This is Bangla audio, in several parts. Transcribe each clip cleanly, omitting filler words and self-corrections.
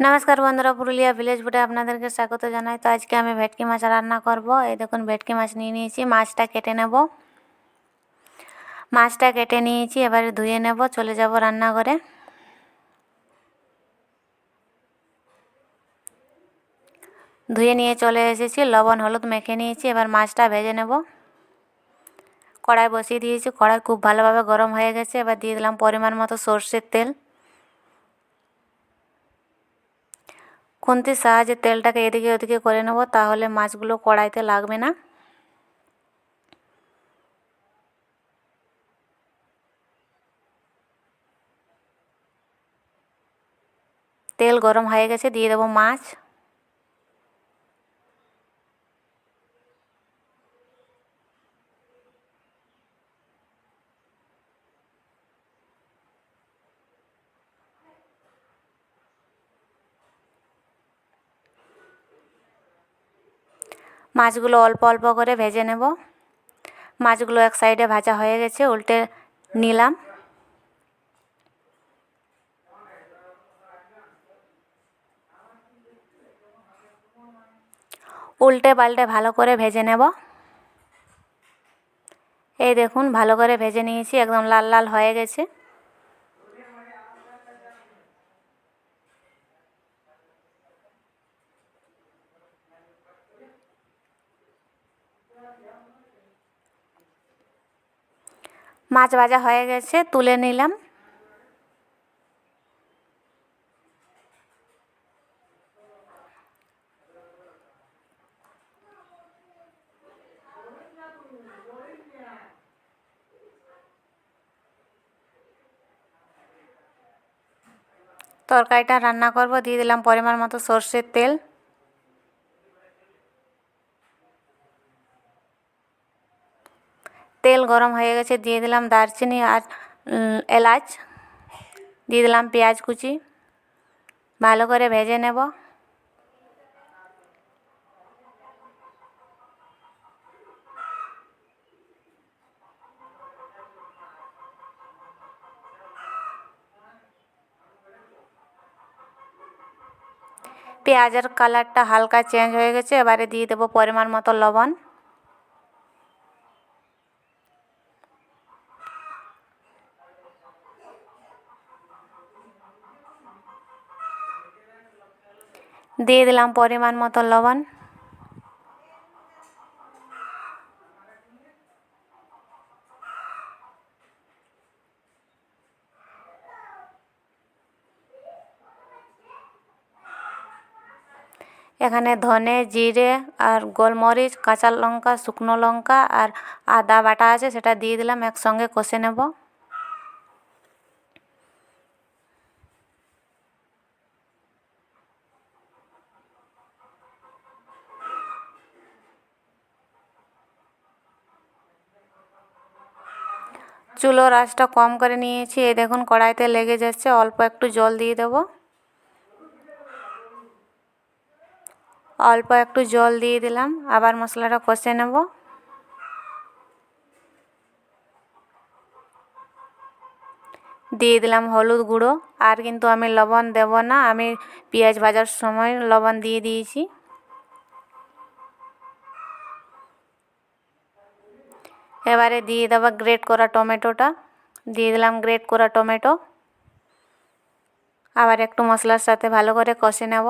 नमस्कार बंधुरा पुरुलिया ভিলেজ ফুডে আপনাদেরকে স্বাগত জানাই। তো আজকে আমি ভেটকি মাছ রান্না করব। এই দেখুন ভেটকি মাছ নিয়ে নিয়েছি, মাছটা কেটে নেব। মাছটা কেটে নিয়েছি, এবারে ধুয়ে নেব, চলে যাব রান্নাঘরে। ধুয়ে নিয়ে চলে এসেছি, লবণ হলুদ মেখে নিয়েছি। এবার মাছটা ভেজে নেব। কড়াই বসিয়ে দিয়েছি, কড়াই খুব ভালোভাবে গরম হয়ে গেছে। এবার দিয়ে দিলাম পরিমাণ মতো সরষের তেল। খুন্তির সাহায্যে তেলটাকে এদিকে ওদিকে করে নেব, তাহলে মাছগুলো কড়াইতে লাগবে না। তেল গরম হয়ে গেছে, দিয়ে দেবো মাছ। মাছগুলো অল্প অল্প করে ভেজে নেব। মাছগুলো এক সাইডে ভাজা হয়ে গেছে, উল্টে নিলাম। উল্টে পাল্টে ভালো করে ভেজে নেব। এই দেখুন ভালো করে ভেজে নিয়েছি, একদম লাল লাল হয়ে গেছে। মাছ ভাজা হয়ে গেছে, তুলে নিলাম। তরকারিটা রান্না করব, দিয়ে দিলাম পরিমাণ মতো সরষের তেল। তেল গরম হয়ে গেছে, দিয়ে দিলাম দারচিনি আর এলাচ। দিয়ে দিলাম পেঁয়াজ কুচি, ভালো করে ভেজে নেব। পেঁয়াজের কালারটা হালকা চেঞ্জ হয়ে গেছে, এবারে দিয়ে দেবো পরিমাণ মতো লবণ। দিয়ে দিলাম পরিমাণ মতো লবণ। এখানে ধনে জিরে আর গোলমরিচ, কাঁচা লঙ্কা, শুকনো লঙ্কা আর আদা বাটা আছে, সেটা দিয়ে দিলাম, একসঙ্গে কষে নেব। চুলোর আঁচটা কম করে নিয়েছি। এই দেখুন কড়াইতে লেগে যাচ্ছে, অল্প একটু জল দিয়ে দেবো। অল্প একটু জল দিয়ে দিলাম, আবার মশলাটা কষে নেব। দিয়ে দিলাম হলুদ গুঁড়ো। আর কিন্তু আমি লবণ দেব না, আমি পেঁয়াজ ভাজার সময় লবণ দিয়ে দিয়েছি। এবারে দিয়ে দেবো গ্রেট করা টমেটোটা। দিয়ে দিলাম গ্রেট করা টমেটো। আবার একটু মশলার সাথে ভালো করে কষে নেব।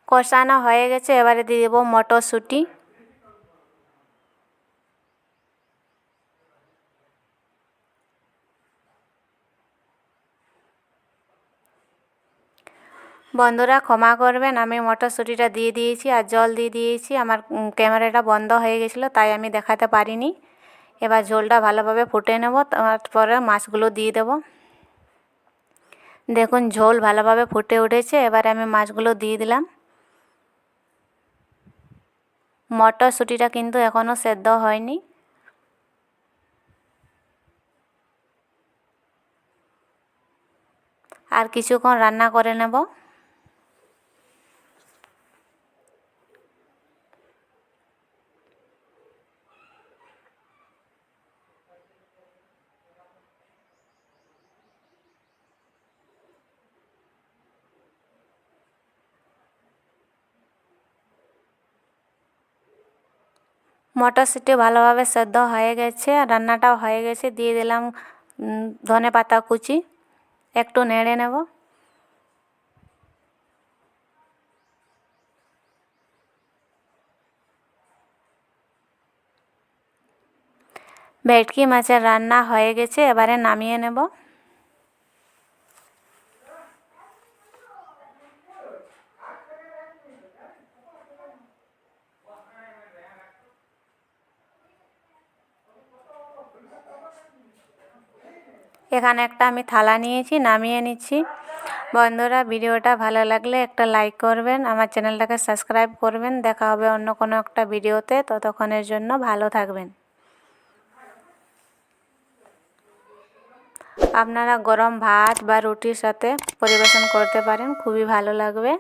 কষানো হয়ে গেছে, এবারে দিয়ে দেবো মটরশুঁটি। বন্ধুরা ক্ষমা করবেন, আমি মটরশুঁটিটা দিয়ে দিয়েছি আর জল দিয়ে দিয়েছি। আমার ক্যামেরাটা বন্ধ হয়ে গেছিলো, তাই আমি দেখাতে পারিনি। এবার ঝোলটা ভালোভাবে ফুটে নেব, তারপরে মাছগুলো দিয়ে দেব। দেখুন ঝোল ভালোভাবে ফুটে উঠেছে, এবারে আমি মাছগুলো দিয়ে দিলাম। মটরশুঁটিটা কিন্তু এখনও সেদ্ধ হয়নি। আর কিছুক্ষণ রান্না করে নেব। মটরশুঁটি ভালোভাবে সেদ্ধ হয়ে গেছে, রান্নাটাও হয়ে গেছে। দিয়ে দিলাম ধনেপাতা কুচি, একটু নেড়ে নেব। ভেটকি মাছের রান্না হয়ে গেছে, এবারে নামিয়ে নেব। এখানে একটা আমি থালা নিয়েছি, নামিয়ে নিচ্ছি। বন্ধুরা, ভিডিওটা ভালো লাগলে একটা লাইক করবেন, আমার চ্যানেলটাকে সাবস্ক্রাইব করবেন। দেখা হবে অন্য কোনো একটা ভিডিওতে, ততক্ষণের জন্য ভালো থাকবেন। আপনারা গরম ভাত বা রুটির সাথে পরিবেশন করতে পারেন, খুবই ভালো লাগবে।